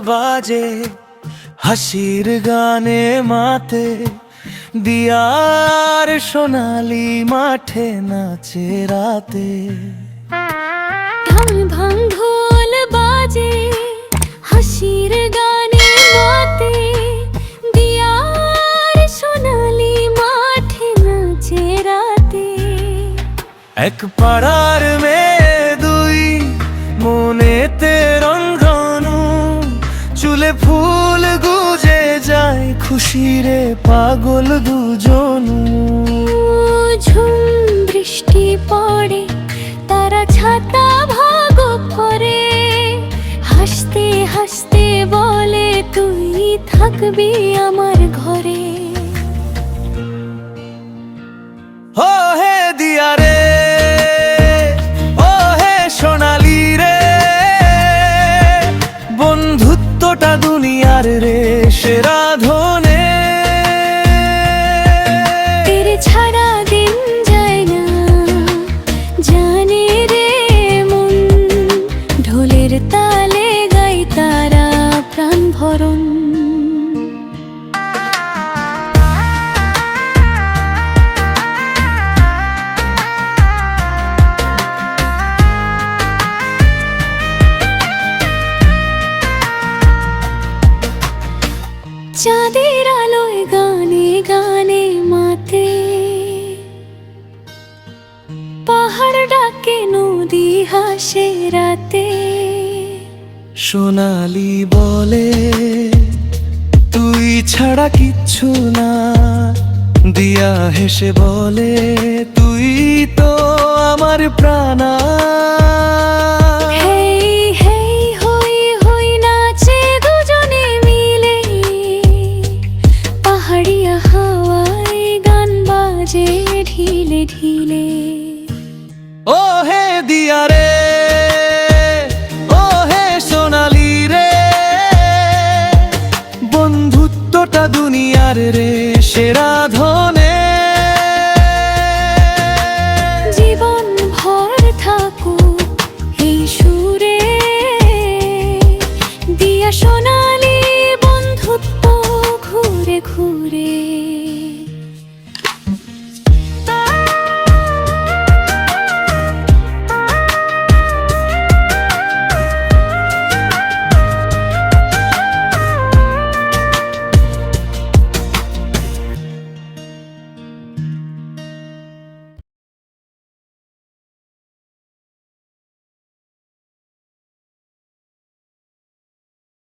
বাজে হাসির গানে মাতে, দিয়ার সোনালি মাঠে নাচে রাতে। ঢাল ভাং ঢোল বাজে হাসির গানে মাতে, দিয়ার সোনালি মাঠে নাচে রাতে। এক পাড়ার মেয়ে দুই, মনেতে রংধনু, চুলে ফুল গুজে যায় খুশিরে পাগল দুজনু। ঝুম বৃষ্টি পড়ে তারা ছাতা ভাগ করে, হাসতে হাসতে বলে তুই থাকবি আমার ঘরে। ও হে দিয়া রে, ও হে সোনালি রে, বন্ধুত্বটা দুনিয়ার রে সেরা ধনে। তেরে ছাড়া দিন যায় না জানে রে মন, ঢোলের তালে গাই তারা প্রাণ ভরণ। চাঁদের আলোয় গানে গানে মাতে, পাহাড় ডাকে নদী হাসে রাতে। সোনালি বলে তুই ছাড়া কিচ্ছু না, দিয়া হেসে বলে তুই তো আমার প্রাণা। হেই হেই হই হই নাচে দুজনে মিলে, পাহাড়িয়া হাওয়ায় গান বাজে ঢিলে ঢিলে। ও হে দিয়া রে, ও হে সোনালি রে, বন্ধুত্বটা দুনিয়ার রে সেরা ধনে। জীবন ভর থাকুক এই সুরে, দিয়া সোনালি বন্ধুত্ব ঘুরে ঘুরে।